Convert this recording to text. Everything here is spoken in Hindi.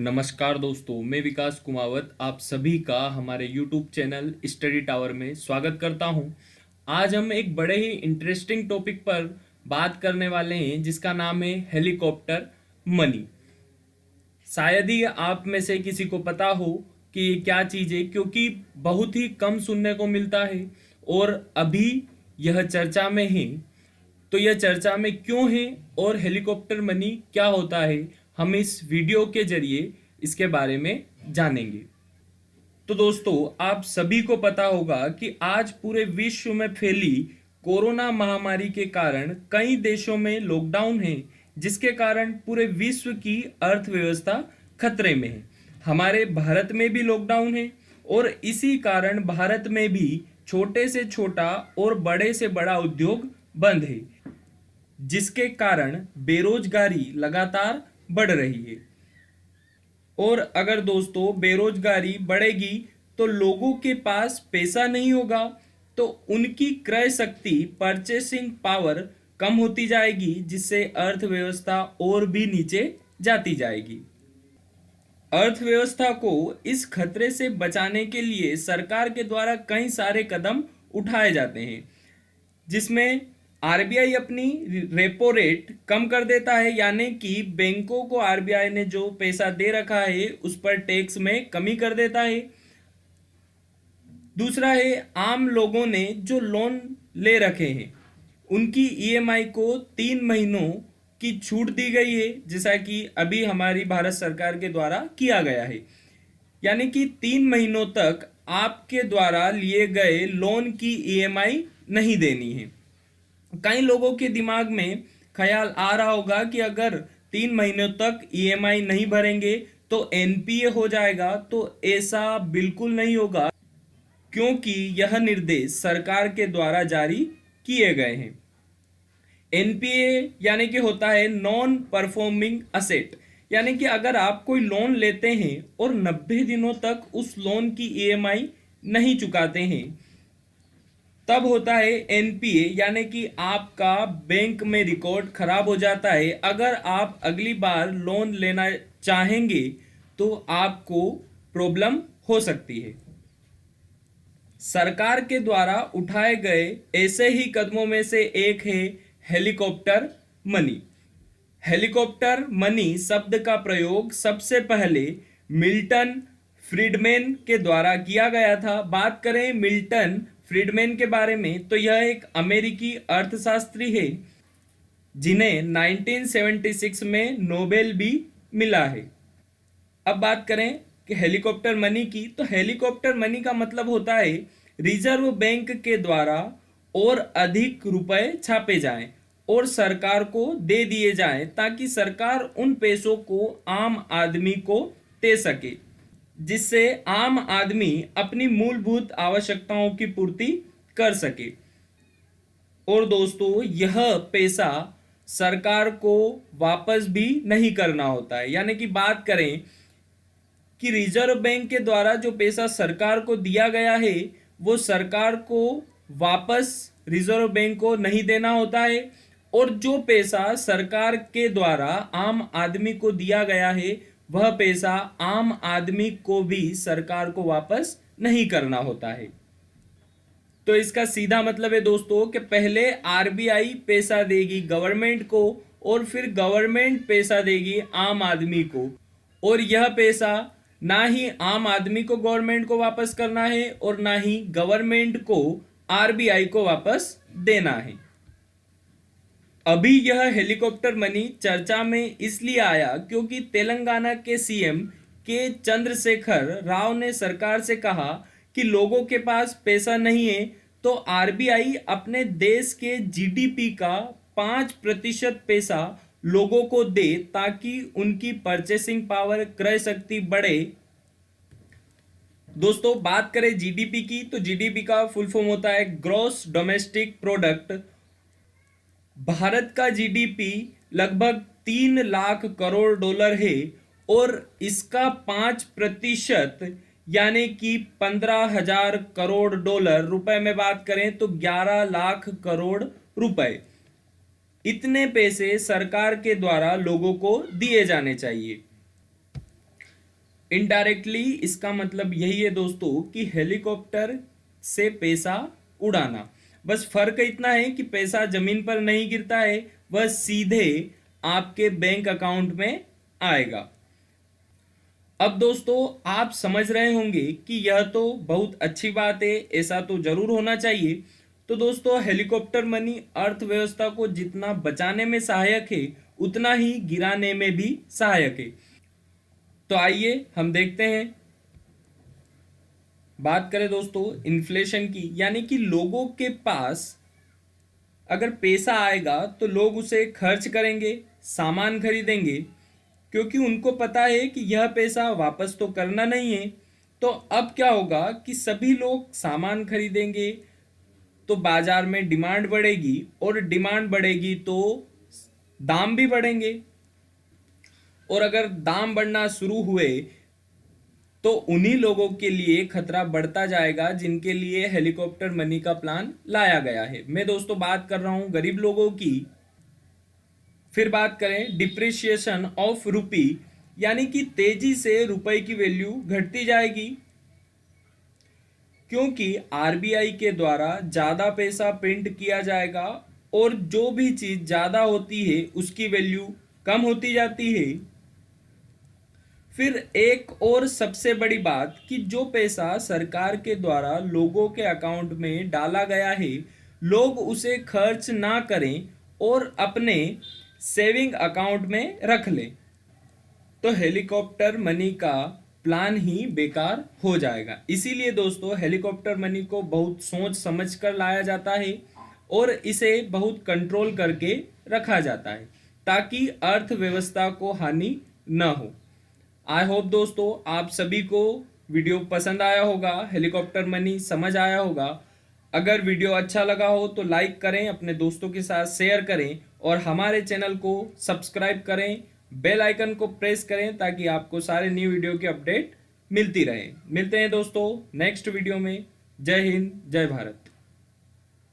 नमस्कार दोस्तों, मैं विकास कुमावत आप सभी का हमारे YouTube चैनल स्टडी टावर में स्वागत करता हूं। आज हम एक बड़े ही इंटरेस्टिंग टॉपिक पर बात करने वाले हैं जिसका नाम है हेलीकॉप्टर मनी। शायद ही आप में से किसी को पता हो कि ये क्या चीज़ है, क्योंकि बहुत ही कम सुनने को मिलता है और अभी यह चर्चा में है। तो यह चर्चा में क्यों है और हेलीकॉप्टर मनी क्या होता है, हम इस वीडियो के जरिए इसके बारे में जानेंगे। तो दोस्तों, आप सभी को पता होगा कि आज पूरे विश्व में फैली कोरोना महामारी के कारण कई देशों में लॉकडाउन है, जिसके कारण पूरे विश्व की अर्थव्यवस्था खतरे में है। हमारे भारत में भी लॉकडाउन है और इसी कारण भारत में भी छोटे से छोटा और बड़े से बड़ा उद्योग बंद है, जिसके कारण बेरोजगारी लगातार बढ़ रही है। और अगर दोस्तों बेरोजगारी बढ़ेगी तो लोगों के पास पैसा नहीं होगा, तो उनकी क्रय शक्ति, परचेसिंग पावर कम होती जाएगी, जिससे अर्थव्यवस्था और भी नीचे जाती जाएगी। अर्थव्यवस्था को इस खतरे से बचाने के लिए सरकार के द्वारा कई सारे कदम उठाए जाते हैं, जिसमें आरबीआई अपनी रेपो रेट कम कर देता है, यानी कि बैंकों को आरबीआई ने जो पैसा दे रखा है उस पर टैक्स में कमी कर देता है। दूसरा है, आम लोगों ने जो लोन ले रखे हैं उनकी ईएमआई को 3 महीनों की छूट दी गई है, जैसा कि अभी हमारी भारत सरकार के द्वारा किया गया है। यानी कि 3 महीनों तक आपके द्वारा लिए गए लोन की ईएमआई नहीं देनी है। कई लोगों के दिमाग में ख्याल आ रहा होगा कि अगर 3 महीनों तक ईएमआई नहीं भरेंगे तो एनपीए हो जाएगा, तो ऐसा बिल्कुल नहीं होगा, क्योंकि यह निर्देश सरकार के द्वारा जारी किए गए हैं। एनपीए यानी कि होता है नॉन परफॉर्मिंग असेट, यानी कि अगर आप कोई लोन लेते हैं और 90 दिनों तक उस लोन की ईएमआई नहीं चुकाते हैं, तब होता है एनपीए, यानी कि आपका बैंक में रिकॉर्ड खराब हो जाता है। अगर आप अगली बार लोन लेना चाहेंगे तो आपको प्रॉब्लम हो सकती है। सरकार के द्वारा उठाए गए ऐसे ही कदमों में से एक है हेलीकॉप्टर मनी। हेलीकॉप्टर मनी शब्द का प्रयोग सबसे पहले मिल्टन फ्रीडमैन के द्वारा किया गया था। बात करें मिल्टन फ्रीडमैन के बारे में, तो यह एक अमेरिकी अर्थशास्त्री है जिन्हें 1976 में नोबेल भी मिला है। अब बात करें कि हेलीकॉप्टर मनी की, तो हेलीकॉप्टर मनी का मतलब होता है रिजर्व बैंक के द्वारा और अधिक रुपए छापे जाएं और सरकार को दे दिए जाएं, ताकि सरकार उन पैसों को आम आदमी को दे सके, जिससे आम आदमी अपनी मूलभूत आवश्यकताओं की पूर्ति कर सके। और दोस्तों, यह पैसा सरकार को वापस भी नहीं करना होता है। यानी कि बात करें कि रिजर्व बैंक के द्वारा जो पैसा सरकार को दिया गया है वो सरकार को वापस रिजर्व बैंक को नहीं देना होता है, और जो पैसा सरकार के द्वारा आम आदमी को दिया गया है वह पैसा आम आदमी को भी सरकार को वापस नहीं करना होता है। तो इसका सीधा मतलब है दोस्तों कि पहले आरबीआई पैसा देगी गवर्नमेंट को और फिर गवर्नमेंट पैसा देगी आम आदमी को, और यह पैसा ना ही आम आदमी को गवर्नमेंट को वापस करना है और ना ही गवर्नमेंट को आरबीआई को वापस देना है। अभी यह हेलीकॉप्टर मनी चर्चा में इसलिए आया क्योंकि तेलंगाना के सीएम के चंद्रशेखर राव ने सरकार से कहा कि लोगों के पास पैसा नहीं है, तो आरबीआई अपने देश के जीडीपी का 5% पैसा लोगों को दे, ताकि उनकी परचेसिंग पावर, क्रय शक्ति बढ़े। दोस्तों, बात करें जीडीपी की, तो जीडीपी का फुल फॉर्म होता है ग्रॉस डोमेस्टिक प्रोडक्ट। भारत का जीडीपी लगभग 3 लाख करोड़ डॉलर है और इसका 5% यानी कि 15,000 करोड़ डॉलर, रुपए में बात करें तो 11 लाख करोड़ रुपए, इतने पैसे सरकार के द्वारा लोगों को दिए जाने चाहिए। इनडायरेक्टली इसका मतलब यही है दोस्तों कि हेलीकॉप्टर से पैसा उड़ाना। बस फर्क इतना है कि पैसा जमीन पर नहीं गिरता है, वह सीधे आपके बैंक अकाउंट में आएगा। अब दोस्तों आप समझ रहे होंगे कि यह तो बहुत अच्छी बात है, ऐसा तो जरूर होना चाहिए। तो दोस्तों हेलीकॉप्टर मनी अर्थव्यवस्था को जितना बचाने में सहायक है उतना ही गिराने में भी सहायक है। तो आइए हम देखते हैं। बात करें दोस्तों इन्फ्लेशन की, यानी कि लोगों के पास अगर पैसा आएगा तो लोग उसे खर्च करेंगे, सामान खरीदेंगे, क्योंकि उनको पता है कि यह पैसा वापस तो करना नहीं है। तो अब क्या होगा कि सभी लोग सामान खरीदेंगे तो बाजार में डिमांड बढ़ेगी, और डिमांड बढ़ेगी तो दाम भी बढ़ेंगे, और अगर दाम बढ़ना शुरू हुए तो उन्हीं लोगों के लिए खतरा बढ़ता जाएगा जिनके लिए हेलीकॉप्टर मनी का प्लान लाया गया है। मैं दोस्तों बात कर रहा हूं गरीब लोगों की। फिर बात करें डिप्रिसिएशन ऑफ रुपी, यानी कि तेजी से रुपए की वैल्यू घटती जाएगी, क्योंकि आरबीआई के द्वारा ज्यादा पैसा प्रिंट किया जाएगा, और जो भी चीज ज्यादा होती है उसकी वैल्यू कम होती जाती है। फिर एक और सबसे बड़ी बात कि जो पैसा सरकार के द्वारा लोगों के अकाउंट में डाला गया है, लोग उसे खर्च ना करें और अपने सेविंग अकाउंट में रख लें, तो हेलीकॉप्टर मनी का प्लान ही बेकार हो जाएगा। इसीलिए दोस्तों हेलीकॉप्टर मनी को बहुत सोच समझ कर लाया जाता है और इसे बहुत कंट्रोल करके रखा जाता है ताकि अर्थव्यवस्था को हानि न हो। आई होप दोस्तों आप सभी को वीडियो पसंद आया होगा, हेलीकॉप्टर मनी समझ आया होगा। अगर वीडियो अच्छा लगा हो तो लाइक करें, अपने दोस्तों के साथ शेयर करें और हमारे चैनल को सब्सक्राइब करें, बेल आइकन को प्रेस करें ताकि आपको सारे न्यू वीडियो की अपडेट मिलती रहे। मिलते हैं दोस्तों नेक्स्ट वीडियो में। जय हिंद, जय भारत।